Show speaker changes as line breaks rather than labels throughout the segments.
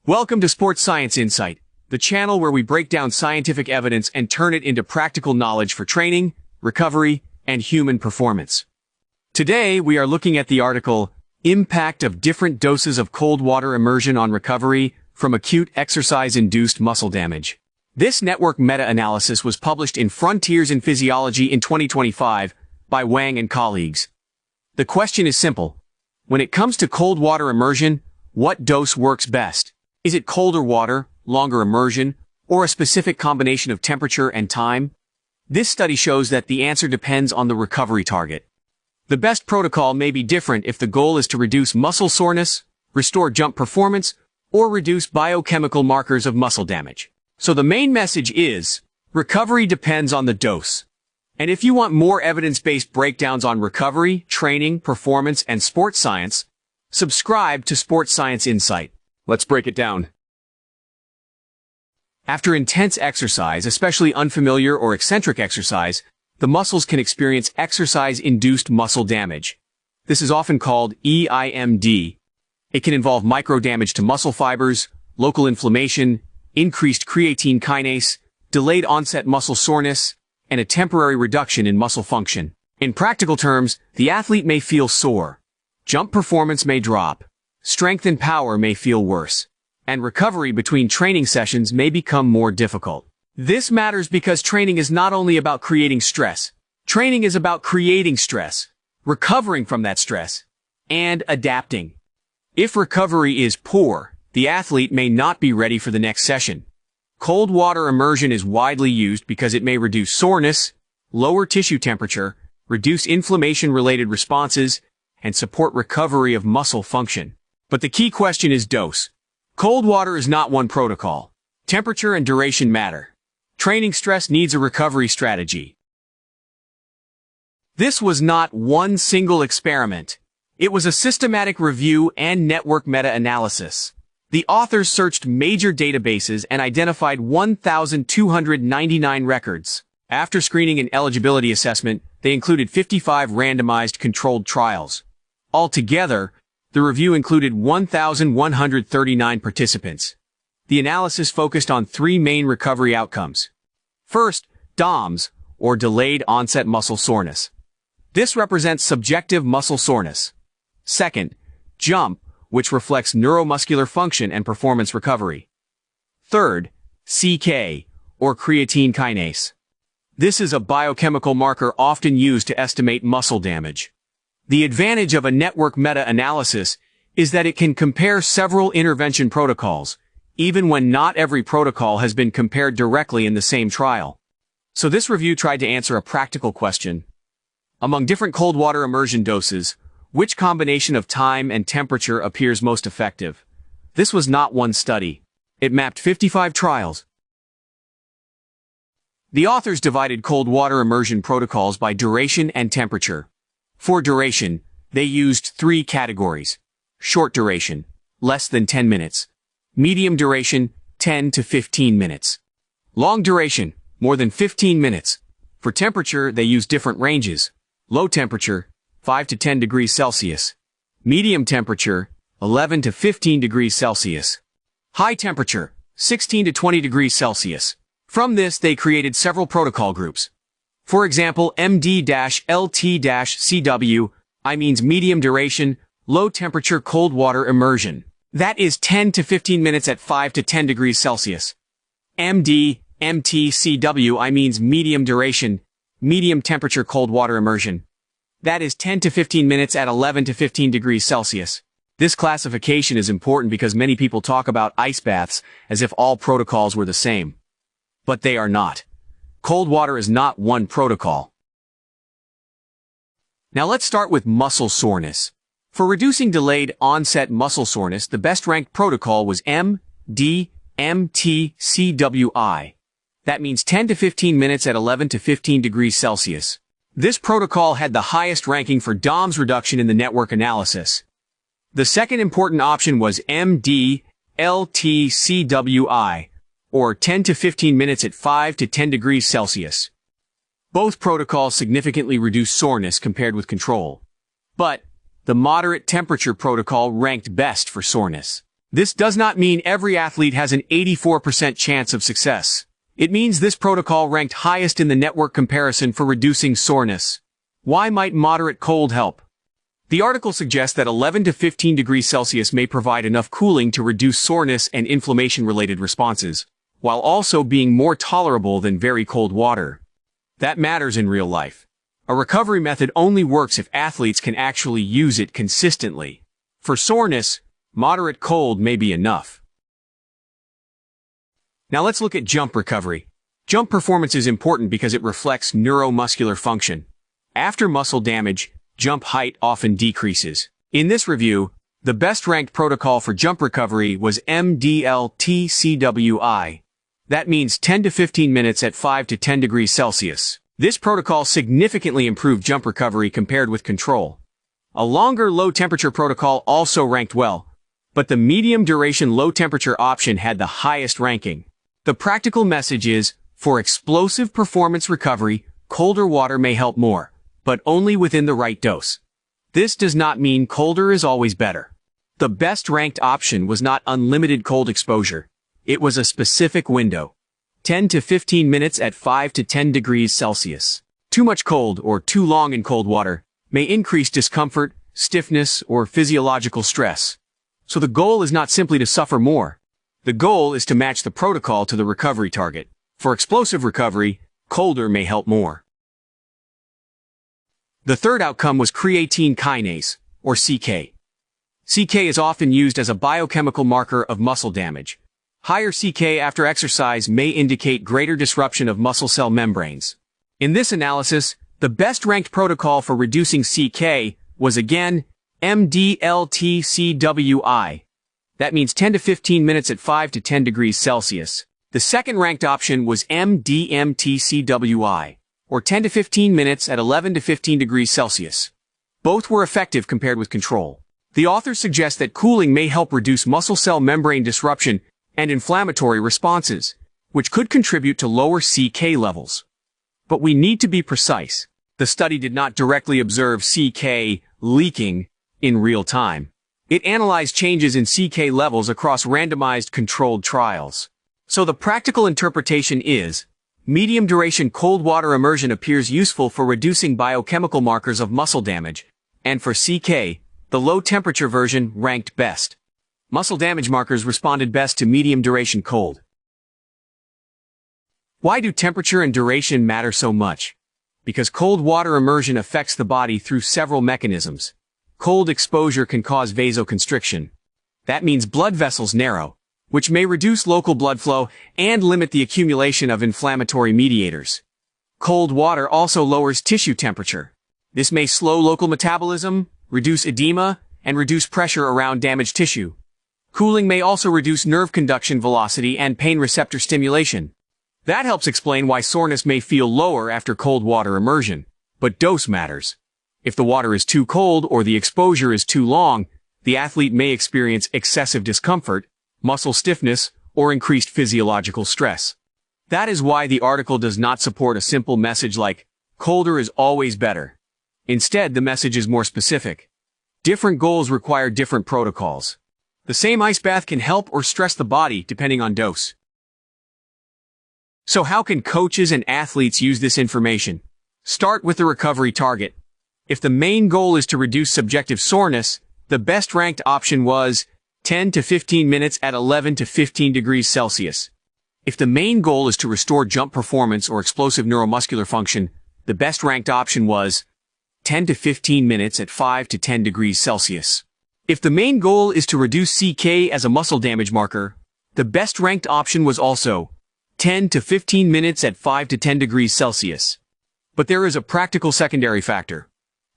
Welcome to Sports Science Insight, the channel where we break down scientific evidence and turn it into practical knowledge for training, recovery, and human performance. Today, we are looking at the article, Impact of Different Doses of Cold Water Immersion on Recovery from Acute Exercise-Induced Muscle Damage. This network meta-analysis was published in Frontiers in Physiology in 2025 by Wang and colleagues. The question is simple. When it comes to cold water immersion, what dose works best? Is it colder water, longer immersion, or a specific combination of temperature and time? This study shows that the answer depends on the recovery target. The best protocol may be different if the goal is to reduce muscle soreness, restore jump performance, or reduce biochemical markers of muscle damage. So the main message is, recovery depends on the dose. And if you want more evidence-based breakdowns on recovery, training, performance, and sports science, subscribe to Sports Science Insight. Let's break it down. After intense exercise, especially unfamiliar or eccentric exercise, the muscles can experience exercise-induced muscle damage. This is often called EIMD. It can involve micro-damage to muscle fibers, local inflammation, increased creatine kinase, delayed onset muscle soreness, and a temporary reduction in muscle function. In practical terms, the athlete may feel sore. Jump performance may drop. Strength and power may feel worse. And recovery between training sessions may become more difficult. This matters because training is not only about creating stress. Training is about creating stress, recovering from that stress, and adapting. If recovery is poor, the athlete may not be ready for the next session. Cold water immersion is widely used because it may reduce soreness, lower tissue temperature, reduce inflammation-related responses, and support recovery of muscle function. But the key question is dose. Cold water is not one protocol. Temperature and duration matter. Training stress needs a recovery strategy. This was not one single experiment. It was a systematic review and network meta-analysis. The authors searched major databases and identified 1,299 records. After screening and eligibility assessment, they included 55 randomized controlled trials. Altogether, the review included 1,139 participants. The analysis focused on three main recovery outcomes. First, DOMS, or delayed onset muscle soreness. This represents subjective muscle soreness. Second, JUMP, which reflects neuromuscular function and performance recovery. Third, CK, or creatine kinase. This is a biochemical marker often used to estimate muscle damage. The advantage of a network meta-analysis is that it can compare several intervention protocols, even when not every protocol has been compared directly in the same trial. So this review tried to answer a practical question. Among different cold water immersion doses, which combination of time and temperature appears most effective? This was not one study. It mapped 55 trials. The authors divided cold water immersion protocols by duration and temperature. For duration, they used three categories. Short duration, less than 10 minutes. Medium duration, 10 to 15 minutes. Long duration, more than 15 minutes. For temperature, they used different ranges. Low temperature, 5 to 10 degrees Celsius. Medium temperature, 11 to 15 degrees Celsius. High temperature, 16 to 20 degrees Celsius. From this, they created several protocol groups. For example, MD-LT-CW, means medium duration, low temperature cold water immersion. That is 10 to 15 minutes at 5 to 10 degrees Celsius. MD-MT-CW, means medium duration, medium temperature cold water immersion. That is 10 to 15 minutes at 11 to 15 degrees Celsius. This classification is important because many people talk about ice baths as if all protocols were the same. But they are not. Cold water is not one protocol. Now let's start with muscle soreness. For reducing delayed onset muscle soreness, the best-ranked protocol was MD-MT-CWI. That means 10 to 15 minutes at 11 to 15 degrees Celsius. This protocol had the highest ranking for DOMS reduction in the network analysis. The second important option was MD-LT-CWI, or 10 to 15 minutes at 5 to 10 degrees Celsius. Both protocols significantly reduced soreness compared with control. But the moderate temperature protocol ranked best for soreness. This does not mean every athlete has an 84% chance of success. It means this protocol ranked highest in the network comparison for reducing soreness. Why might moderate cold help? The article suggests that 11 to 15 degrees Celsius may provide enough cooling to reduce soreness and inflammation-related responses, while also being more tolerable than very cold water. That matters in real life. A recovery method only works if athletes can actually use it consistently. For soreness, moderate cold may be enough. Now let's look at jump recovery. Jump performance is important because it reflects neuromuscular function. After muscle damage, jump height often decreases. In this review, the best-ranked protocol for jump recovery was MDL-TCWI. That means 10 to 15 minutes at 5 to 10 degrees Celsius. This protocol significantly improved jump recovery compared with control. A longer low-temperature protocol also ranked well, but the medium-duration low-temperature option had the highest ranking. The practical message is, for explosive performance recovery, colder water may help more, but only within the right dose. This does not mean colder is always better. The best-ranked option was not unlimited cold exposure. It was a specific window. 10 to 15 minutes at 5 to 10 degrees Celsius. Too much cold or too long in cold water may increase discomfort, stiffness, or physiological stress. So the goal is not simply to suffer more. The goal is to match the protocol to the recovery target. For explosive recovery, colder may help more. The third outcome was creatine kinase, or CK. CK is often used as a biochemical marker of muscle damage. Higher CK after exercise may indicate greater disruption of muscle cell membranes. In this analysis, the best-ranked protocol for reducing CK was again MDL-TCWI. That means 10 to 15 minutes at 5 to 10 degrees Celsius. The second-ranked option was MDMTCWI, or 10 to 15 minutes at 11 to 15 degrees Celsius. Both were effective compared with control. The authors suggest that cooling may help reduce muscle cell membrane disruption and inflammatory responses, which could contribute to lower CK levels. But we need to be precise. The study did not directly observe CK leaking in real time. It analyzed changes in CK levels across randomized controlled trials. So the practical interpretation is, medium-duration cold water immersion appears useful for reducing biochemical markers of muscle damage, and for CK, the low-temperature version ranked best. Muscle damage markers responded best to medium-duration cold. Why do temperature and duration matter so much? Because cold water immersion affects the body through several mechanisms. Cold exposure can cause vasoconstriction. That means blood vessels narrow, which may reduce local blood flow and limit the accumulation of inflammatory mediators. Cold water also lowers tissue temperature. This may slow local metabolism, reduce edema, and reduce pressure around damaged tissue. Cooling may also reduce nerve conduction velocity and pain receptor stimulation. That helps explain why soreness may feel lower after cold water immersion. But dose matters. If the water is too cold or the exposure is too long, the athlete may experience excessive discomfort, muscle stiffness, or increased physiological stress. That is why the article does not support a simple message like, colder is always better. Instead, the message is more specific. Different goals require different protocols. The same ice bath can help or stress the body depending on dose. So how can coaches and athletes use this information? Start with the recovery target. If the main goal is to reduce subjective soreness, the best-ranked option was 10 to 15 minutes at 11 to 15 degrees Celsius. If the main goal is to restore jump performance or explosive neuromuscular function, the best-ranked option was 10 to 15 minutes at 5 to 10 degrees Celsius. If the main goal is to reduce CK as a muscle damage marker, the best-ranked option was also 10 to 15 minutes at 5 to 10 degrees Celsius. But there is a practical secondary factor: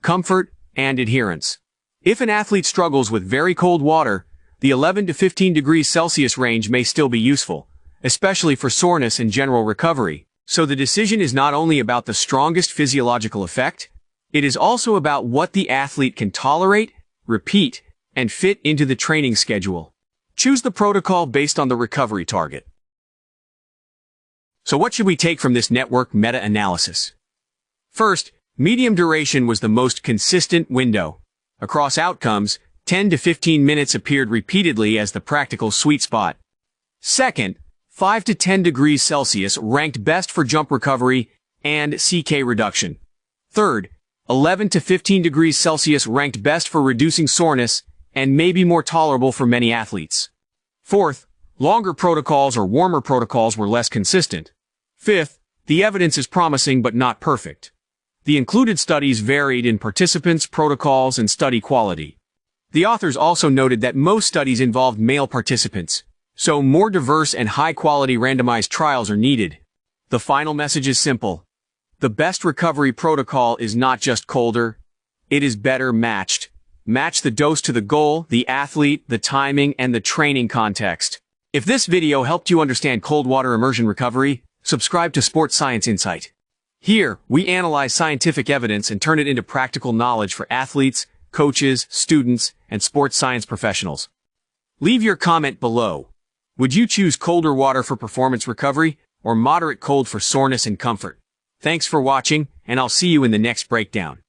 comfort and adherence. If an athlete struggles with very cold water, the 11 to 15 degrees Celsius range may still be useful, especially for soreness and general recovery. So the decision is not only about the strongest physiological effect, it is also about what the athlete can tolerate, repeat, and fit into the training schedule. Choose the protocol based on the recovery target. So what should we take from this network meta-analysis? First, medium duration was the most consistent window. Across outcomes, 10 to 15 minutes appeared repeatedly as the practical sweet spot. Second, 5 to 10 degrees Celsius ranked best for jump recovery and CK reduction. Third, 11 to 15 degrees Celsius ranked best for reducing soreness and may be more tolerable for many athletes. Fourth, longer protocols or warmer protocols were less consistent. Fifth, the evidence is promising but not perfect. The included studies varied in participants, protocols, and study quality. The authors also noted that most studies involved male participants, so more diverse and high-quality randomized trials are needed. The final message is simple. The best recovery protocol is not just colder, it is better matched. Match the dose to the goal, the athlete, the timing, and the training context. If this video helped you understand cold water immersion recovery, subscribe to Sports Science Insight. Here, we analyze scientific evidence and turn it into practical knowledge for athletes, coaches, students, and sports science professionals. Leave your comment below. Would you choose colder water for performance recovery, or moderate cold for soreness and comfort? Thanks for watching, and I'll see you in the next breakdown.